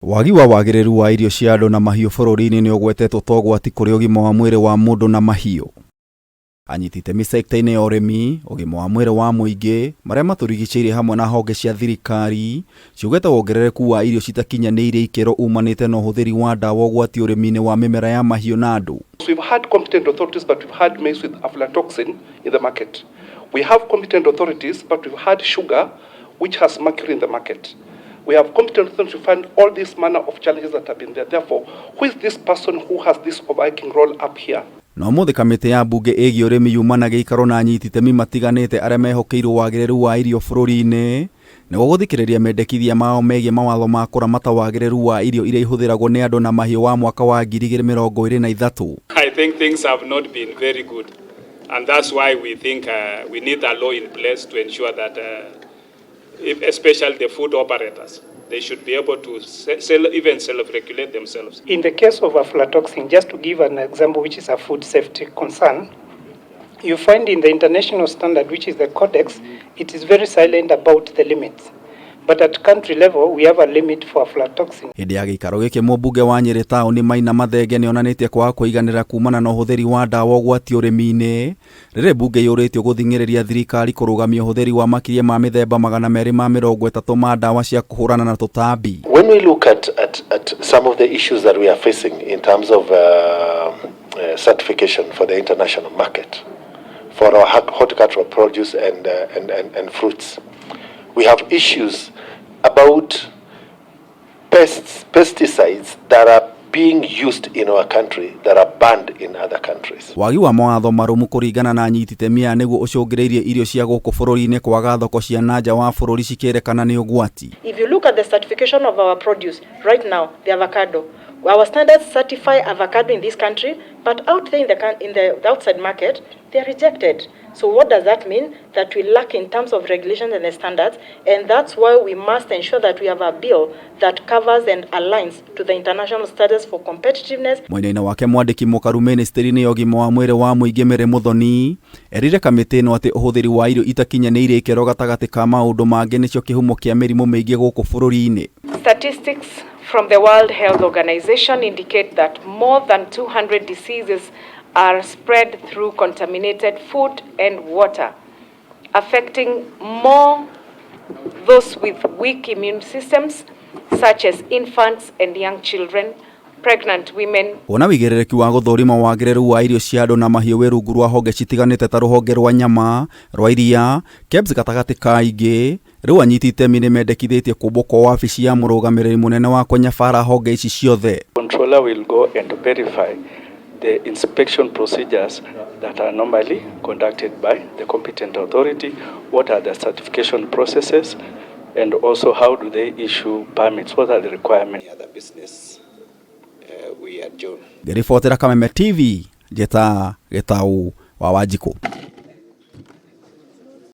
Wagi wa wagiriru wa irio cia andu na mahiu bururi-ini ni ugwetetwo ta ugwati kuri ugima wa mwiri wa mundu na mahiu. Anyiti itemi sector-ini ya urimi, ugima wa mwiri wa muingi, maria maturigicĩirie hamwe na honge cia thirikari, ciugĩte wongerereku wa irio citakinyanĩire ikĩro umanĩte na ũhũthĩri wa ndawa ũgwati urimi-ini wa mĩmera ya mahiu na andu. We've had competent authorities, but we've had maize with aflatoxin in the market. We have competent authorities, but we've had sugar which has mercury in the market. We have competent authorities to find all these manner of challenges that have been there. Therefore, who is this person who has this overarching role up here? No muthi kamiti ya mbunge ĩgiĩ ũrĩmi yumana gĩikaro na anyiti itemi matiganĩte arĩa mehokeirwo wagĩrĩru wa irio bũrũri-inĩ nĩguo gũthikĩrĩria mendekithia mao megiĩ mawatho ma kũramata wagĩrĩru wa irio iria ihũthĩragwo nĩ andũ na mahiũ wa mwaka wa 2023. I think things have not been very good, and that's why we think we need a law in place to ensure that especially the food operators, they should be able to self-regulate themselves. In the case of aflatoxin, just to give an example, which is a food safety concern, you find in the international standard, which is the Codex, it is very silent about the limits. But at country level, we have a limit for aflatoxin. Hĩndĩ ya gĩikaro gĩkĩ mũmbunge wa Nyeri taũni Maina Mathenge nĩonanĩtie kwaga kũiganĩra kumana na ũhũthĩri wa ndawa ũgwati ũrĩmi-inĩ rĩrĩa mbunge yũrĩtio gũthing'ĩrĩria thirikari kũrũgamia ũhũthĩri wa makĩria ma mĩthemba 230 ma ndawa cia kũhũrana na tũtambi. When we look at some of the issues that we are facing in terms of certification for the international market for our horticultural produce and fruits, we have issues about pesticides that are being used in our country that are banned in other countries. Wagi wa mawatho marũmu kũringana na anyiti itemi aya nĩguo ũcũngĩrĩirie irio cia gũkũ bũrũri-inĩ kwaga thoko cia nanja wa bũrũri cikĩrĩkana nĩ ũgwati. If you look at the certification of our produce right now, the avocado, our standards certify avocado in this country, but out there in the outside market, they are rejected. So what does that mean? That we lack in terms of regulations and the standards, and that's why we must ensure that we have a bill that covers and aligns to the international standards for competitiveness. Mwena-inĩ wake mwandĩki mũkaru ministry-inĩ ya ũgima wa mwĩrĩ wa mũingĩ Mary Muthoni erire kamĩtĩ ĩno atĩ ũhũthĩri wa irio itakinyanĩire ikĩro gatagatĩ ka maũndũ mangĩ nĩcio kĩhumo kĩa mĩrimũ mĩingĩ gũkũ bũrũri-inĩ. Statistics from the World Health Organization indicate that more than 200 diseases are spread through contaminated food and water, affecting more those with weak immune systems, such as infants and young children, pregnant women. Ona wĩigĩrĩrĩki wa gũthũrima wagĩrĩru wa irio cia andũ na mahiũ wĩ rungu rwa honge citiganĩte ta rũhonge rwa nyama, rwa iria, KEBS gatagatĩ ka ingĩ, rĩu anyiti itemi nĩ mendekithĩtie kũmbwo kwa wabici ya mũrũgamĩrĩri mũnene wa kũnyabara honge ici ciothe. Controller will go and verify the inspection procedures that are normally conducted by the competent authority, what are the certification processes, and also how do they issue permits, what are the requirements. Other business we adjourn. Ngĩribotera Kameme TV, Gĩtaũ wa Wanjikũ.